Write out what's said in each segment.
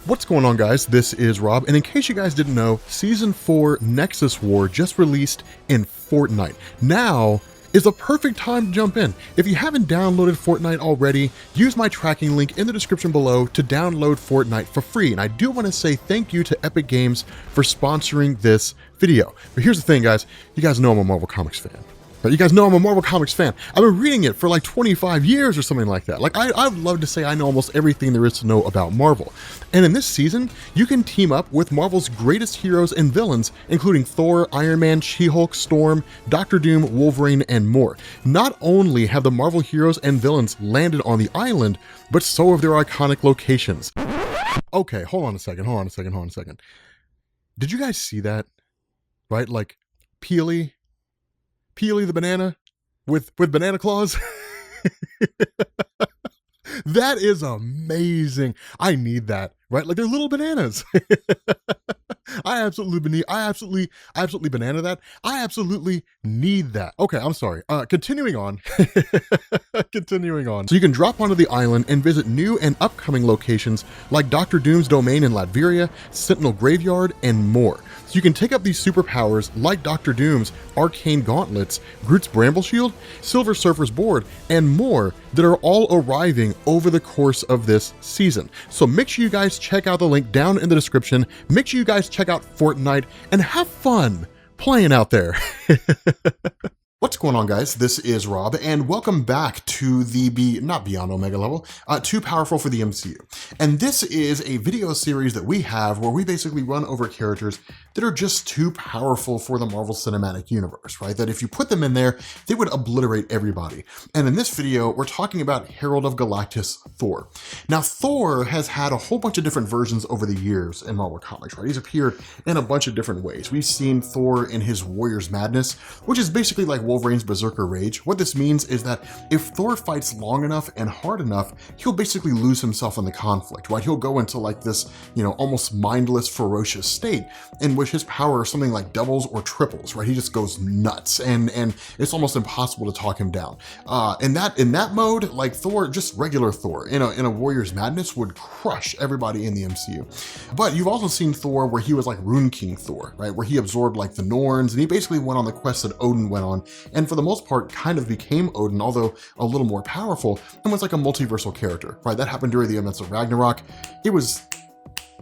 What's going on, guys? This is Rob, and in case you guys didn't know, Season 4 Nexus War just released in Fortnite. Now is the perfect time to jump in. If you haven't downloaded Fortnite already, use my tracking link in the description below to download Fortnite for free. And I do want to say thank you to Epic Games for sponsoring this video. But here's the thing, guys. You guys know I'm a Marvel Comics fan. You guys know I'm a Marvel Comics fan. I've been reading it for like 25 years or something like that. Like, I'd love to say I know almost everything there is to know about Marvel. And in this season, you can team up with Marvel's greatest heroes and villains, including Thor, Iron Man, She-Hulk, Storm, Doctor Doom, Wolverine, and more. Not only have the Marvel heroes and villains landed on the island, but so have their iconic locations. Okay, hold on a second. Did you guys see that? Right? Like, Peely the banana with banana claws. That is amazing. I need that, right? Like, they're little bananas. I absolutely banana that. I absolutely need that. Okay, I'm sorry. Continuing on. So you can drop onto the island and visit new and upcoming locations like Doctor Doom's domain in Latveria, Sentinel Graveyard, and more. So you can take up these superpowers like Doctor Doom's Arcane Gauntlets, Groot's Bramble Shield, Silver Surfer's Board, and more that are all arriving over the course of this season. So make sure you guys check out the link down in the description. Make sure you guys check out Fortnite and have fun playing out there. What's going on, guys? This is Rob, and welcome back to the not Beyond Omega level, Too Powerful for the MCU. And this is a video series that we have where we basically run over characters that are just too powerful for the Marvel Cinematic Universe, right? That if you put them in there, they would obliterate everybody. And in this video, we're talking about Herald of Galactus Thor. Now, Thor has had a whole bunch of different versions over the years in Marvel Comics, right? He's appeared in a bunch of different ways. We've seen Thor in his Warrior's Madness, which is basically like Wolverine's Berserker Rage. What this means is that if Thor fights long enough and hard enough, he'll basically lose himself in the conflict, right? He'll go into like this, almost mindless, ferocious state in which his power something like doubles or triples, right? He just goes nuts, and it's almost impossible to talk him down. In that mode, like Thor, just regular Thor in a Warrior's Madness would crush everybody in the MCU. But you've also seen Thor where he was like Rune King Thor, right? Where he absorbed like the Norns, and he basically went on the quest that Odin went on, and for the most part kind of became Odin, although a little more powerful, and was like a multiversal character, right? That happened during the events of Ragnarok.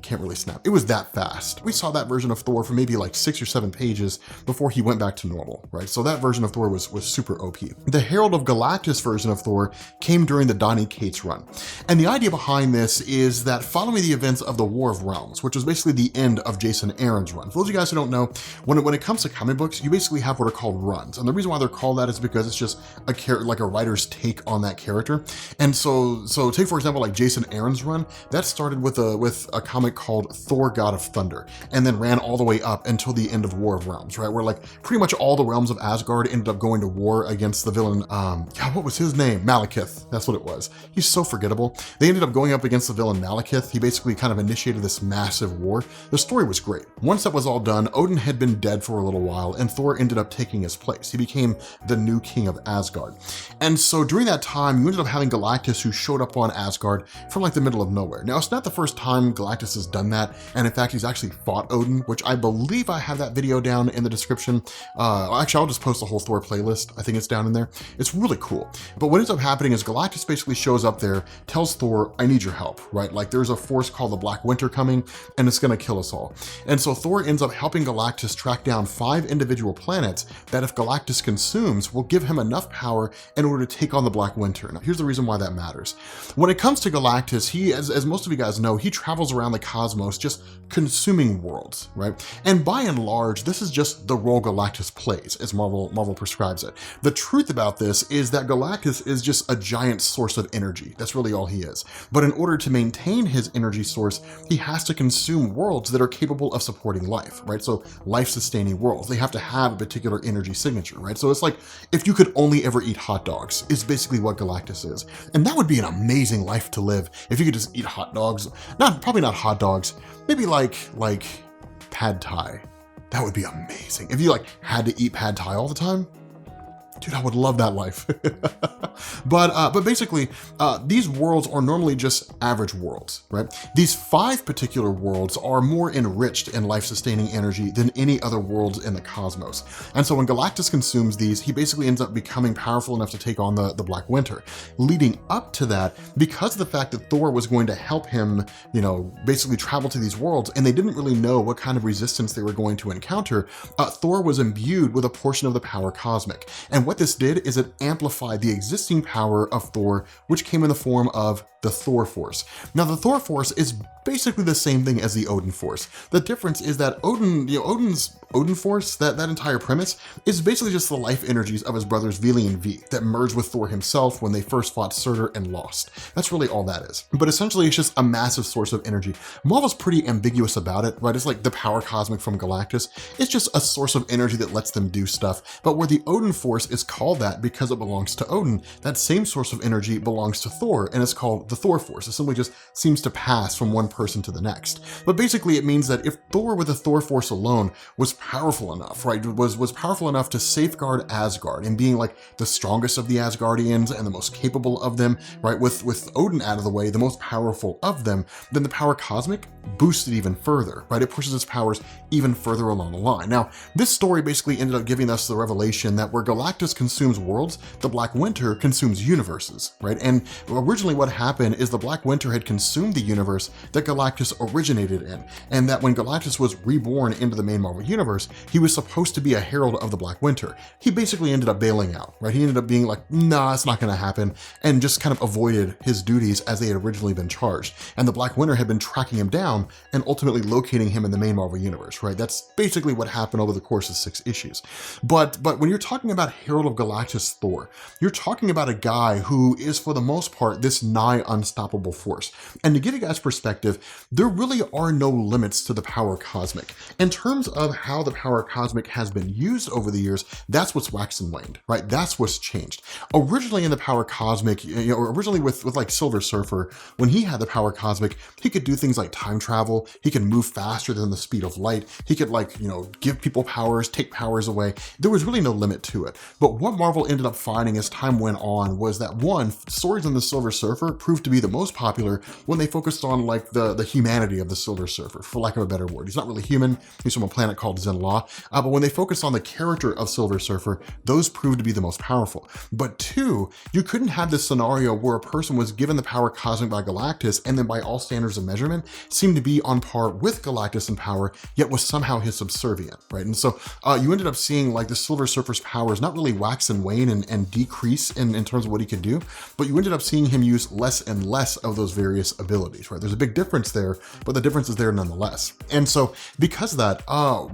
Can't really snap. It was that fast. We saw that version of Thor for maybe like 6 or 7 pages before he went back to normal, right? So that version of Thor was super OP. The Herald of Galactus version of Thor came during the Donny Cates run. And the idea behind this is that following the events of the War of Realms, which was basically the end of Jason Aaron's run. For those of you guys who don't know, when it comes to comic books, you basically have what are called runs. And the reason why they're called that is because it's just a character, like a writer's take on that character. And so take for example, like Jason Aaron's run, that started with a comic called Thor God of Thunder, and then ran all the way up until the end of War of Realms, right? Where like pretty much all the realms of Asgard ended up going to war against the villain, what was his name? Malekith, that's what it was. He's so forgettable. They ended up going up against the villain Malekith. He basically kind of initiated this massive war. The story was great. Once that was all done, Odin had been dead for a little while, and Thor ended up taking his place. He became the new king of Asgard. And so during that time, you ended up having Galactus, who showed up on Asgard from like the middle of nowhere. Now, it's not the first time Galactus has done that, and in fact he's actually fought Odin, which I believe I have that video down in the description. Actually, I'll just post the whole Thor playlist. I think it's down in there. It's really cool. But what ends up happening is Galactus basically shows up there, tells Thor, I need your help, right? Like, there's a force called the Black Winter coming, and it's gonna kill us all. And so Thor ends up helping Galactus track down 5 individual planets that if Galactus consumes will give him enough power in order to take on the Black Winter. Now, here's the reason why that matters. When it comes to Galactus, he, as most of you guys know, he travels around the cosmos just consuming worlds, right? And by and large, this is just the role Galactus plays, as Marvel prescribes it. The truth about this is that Galactus is just a giant source of energy. That's really all he is. But in order to maintain his energy source, he has to consume worlds that are capable of supporting life, right? So life-sustaining worlds, they have to have a particular energy signature, right? So it's like if you could only ever eat hot dogs, is basically what Galactus is. And that would be an amazing life to live if you could just eat hot dogs. Probably not hot dogs, maybe like pad thai. That would be amazing. If you like had to eat pad thai all the time, Dude, I would love that life. But basically, these worlds are normally just average worlds, right? These 5 particular worlds are more enriched in life-sustaining energy than any other worlds in the cosmos. And so when Galactus consumes these, he basically ends up becoming powerful enough to take on the Black Winter. Leading up to that, because of the fact that Thor was going to help him, you know, basically travel to these worlds, and they didn't really know what kind of resistance they were going to encounter, Thor was imbued with a portion of the power cosmic. And what this did is it amplified the existing power of Thor, which came in the form of the Thor Force. Now, the Thor Force is basically the same thing as the Odin Force. The difference is that Odin's Odin Force, that entire premise, is basically just the life energies of his brothers Vili and V that merged with Thor himself when they first fought Surtur and lost. That's really all that is. But essentially, it's just a massive source of energy. Marvel's pretty ambiguous about it, right? It's like the power cosmic from Galactus. It's just a source of energy that lets them do stuff. But where the Odin Force is called that because it belongs to Odin, that same source of energy belongs to Thor, and it's called the Thor Force. It simply just seems to pass from one person to the next. But basically, it means that if Thor with the Thor Force alone was powerful enough, right, was powerful enough to safeguard Asgard and being like the strongest of the Asgardians and the most capable of them, right, with Odin out of the way, the most powerful of them, then the power cosmic boosts it even further, right? It pushes its powers even further along the line. Now, this story basically ended up giving us the revelation that where Galactus consumes worlds, the Black Winter consumes universes, right? And originally what happened is the Black Winter had consumed the universe that Galactus originated in, and that when Galactus was reborn into the main Marvel universe, he was supposed to be a herald of the Black Winter. He basically ended up bailing out, right? He ended up being like, nah, it's not gonna happen, and just kind of avoided his duties as they had originally been charged. And the Black Winter had been tracking him down and ultimately locating him in the main Marvel universe, right? That's basically what happened over the course of 6 issues. But when you're talking about Herald of Galactus Thor, you're talking about a guy who is, for the most part, this nigh unstoppable force. And to give you guys perspective, there really are no limits to the power cosmic. In terms of how the power cosmic has been used over the years, that's what's waxed and waned, right? That's what's changed. Originally in the power cosmic, originally with like Silver Surfer, when he had the power cosmic, he could do things like time travel, he could move faster than the speed of light, he could give people powers, take powers away. There was really no limit to it. But what Marvel ended up finding as time went on was that one, stories on the Silver Surfer proved to be the most popular when they focused on like the humanity of the Silver Surfer, for lack of a better word. He's not really human, he's from a planet called Zenla, but when they focused on the character of Silver Surfer, those proved to be the most powerful. But 2, you couldn't have this scenario where a person was given the power cosmic by Galactus and then by all standards of measurement seemed to be on par with Galactus in power, yet was somehow his subservient, right? And so you ended up seeing like the Silver Surfer's powers not really wax and wane and decrease in terms of what he could do, but you ended up seeing him use less and less of those various abilities, right? There's a big difference there, but the difference is there nonetheless. And so because of that,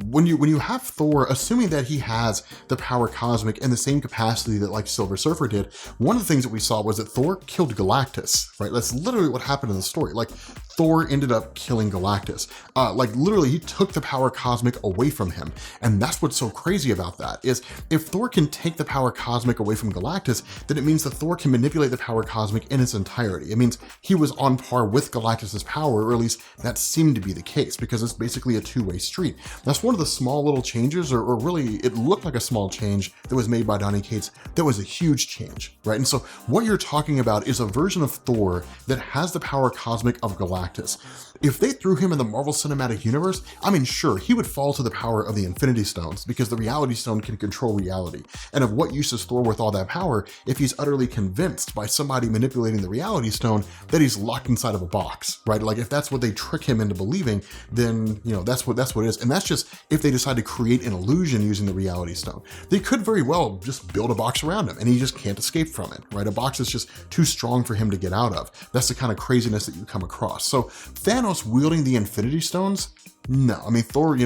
when you have Thor, assuming that he has the power cosmic in the same capacity that like Silver Surfer did, one of the things that we saw was that Thor killed Galactus, right? That's literally what happened in the story. Like Thor ended up killing Galactus. Like literally he took the power cosmic away from him. And that's what's so crazy about that is if Thor can take the power cosmic away from Galactus, then it means that Thor can manipulate the power cosmic in its entirety. It means he was on par with Galactus's power, or at least that seemed to be the case, because it's basically a two-way street. That's one of the small little changes, or really it looked like a small change that was made by Donny Cates that was a huge change, right? And so what you're talking about is a version of Thor that has the power cosmic of Galactus. If they threw him in the Marvel Cinematic Universe, I mean, sure, he would fall to the power of the Infinity Stones because the Reality Stone can control reality. And of what use is Thor with all that power if he's utterly convinced by somebody manipulating the Reality Stone that he's locked inside of a box, right? Like if that's what they trick him into believing, then, that's what it is. And that's just if they decide to create an illusion using the Reality Stone. They could very well just build a box around him and he just can't escape from it, right? A box is just too strong for him to get out of. That's the kind of craziness that you come across. So Thanos wielding the Infinity Stones? No, I mean, Thor,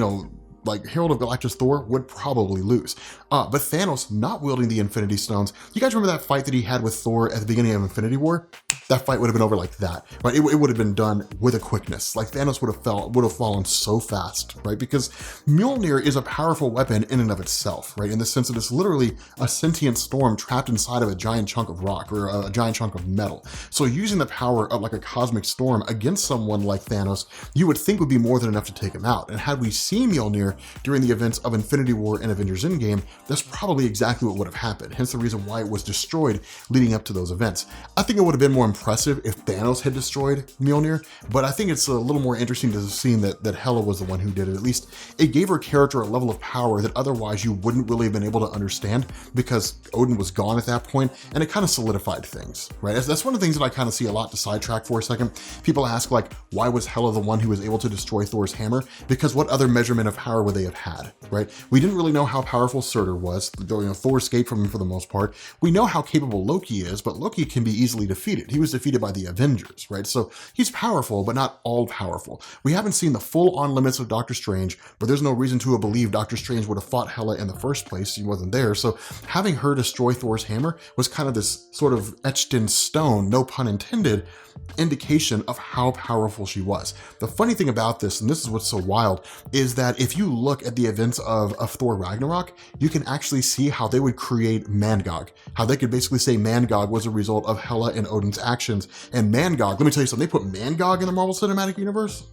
like Herald of Galactus Thor would probably lose. But Thanos not wielding the Infinity Stones, you guys remember that fight that he had with Thor at the beginning of Infinity War? that fight would have been over like that, right? It would have been done with a quickness. Like Thanos would have fallen so fast, right? Because Mjolnir is a powerful weapon in and of itself, right? In the sense that it's literally a sentient storm trapped inside of a giant chunk of rock or a giant chunk of metal. So using the power of like a cosmic storm against someone like Thanos, you would think would be more than enough to take him out. And had we seen Mjolnir during the events of Infinity War and Avengers Endgame, that's probably exactly what would have happened. Hence the reason why it was destroyed leading up to those events. I think it would have been more impressive if Thanos had destroyed Mjolnir, but I think it's a little more interesting to have seen that Hela was the one who did it. At least it gave her character a level of power that otherwise you wouldn't really have been able to understand because Odin was gone at that point, and it kind of solidified things, right? That's one of the things that I kind of see a lot to sidetrack for a second. People ask like, why was Hela the one who was able to destroy Thor's hammer? Because what other measurement of power would they have had, right? We didn't really know how powerful Surtur was. You know, Thor escaped from him for the most part. We know how capable Loki is, but Loki can be easily defeated. He was defeated by the Avengers, right? So he's powerful, but not all powerful. We haven't seen the full-on limits of Doctor Strange, but there's no reason to believe Doctor Strange would have fought Hela in the first place. He wasn't there. So having her destroy Thor's hammer was kind of this sort of etched in stone, no pun intended, indication of how powerful she was. The funny thing about this, and this is what's so wild, is that if you look at the events of Thor Ragnarok, you can actually see how they would create Mangog, how they could basically say Mangog was a result of Hela and Odin's actions. And Mangog, let me tell you something, they put Mangog in the Marvel Cinematic Universe?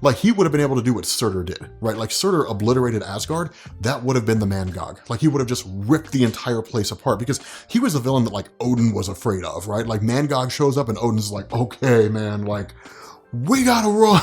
Like he would have been able to do what Surtur did, right? Like Surtur obliterated Asgard, that would have been the Mangog. Like he would have just ripped the entire place apart because he was a villain that like Odin was afraid of, right? Like Mangog shows up and Odin's like, okay, man, like we gotta run.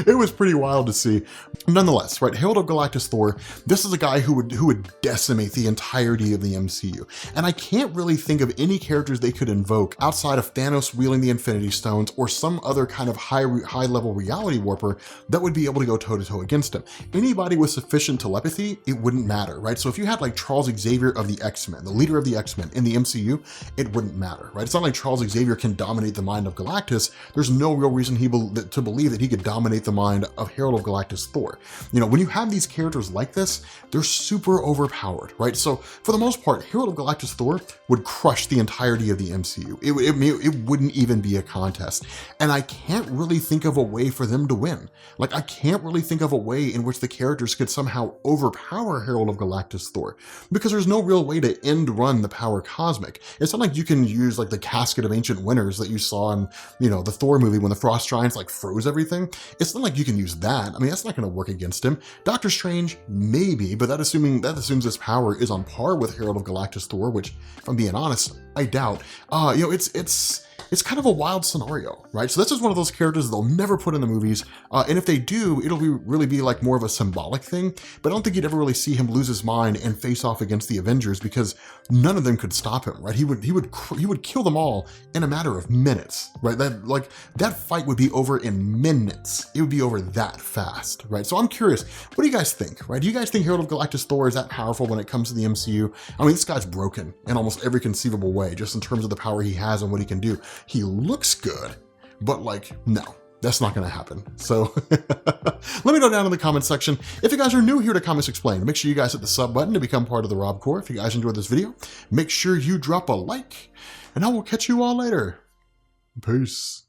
It was pretty wild to see. Nonetheless, right, Herald of Galactus Thor, this is a guy who would decimate the entirety of the MCU. And I can't really think of any characters they could invoke outside of Thanos wielding the Infinity Stones or some other kind of high-level reality warper that would be able to go toe-to-toe against him. Anybody with sufficient telepathy, it wouldn't matter, right? So if you had like Charles Xavier of the X-Men, the leader of the X-Men in the MCU, it wouldn't matter, right? It's not like Charles Xavier can dominate the mind of Galactus. There's no real reason to believe that he could dominate the mind of Herald of Galactus Thor. You know, when you have these characters like this, they're super overpowered, right? So for the most part, Herald of Galactus Thor would crush the entirety of the MCU. It wouldn't even be a contest. And I can't really think of a way for them to win. Like, I can't really think of a way in which the characters could somehow overpower Herald of Galactus Thor, because there's no real way to end run the power cosmic. It's not like you can use like the casket of ancient winners that you saw in, you know, the Thor movie when the Frost Giants like froze everything. It's not like you can use that. I mean, that's not going to work against him. Doctor Strange, maybe, but that assumes his power is on par with Herald of Galactus Thor, which, if I'm being honest, I doubt. You know, it's kind of a wild scenario, right? So this is one of those characters they'll never put in the movies, and if they do, it'll really be like more of a symbolic thing, but I don't think you'd ever really see him lose his mind and face off against the Avengers because none of them could stop him, right? He would kill them all in a matter of minutes, right? That fight would be over in minutes. It would be over that fast, right? So I'm curious, what do you guys think, right? Do you guys think Herald of Galactus Thor is that powerful when it comes to the MCU? I mean, this guy's broken in almost every conceivable way, just in terms of the power he has and what he can do. He looks good, but like, no, that's not going to happen. So let me know down in the comment section. If you guys are new here to Comics Explained, make sure you guys hit the sub button to become part of the Rob Corps. If you guys enjoyed this video, make sure you drop a like, and I will catch you all later. Peace.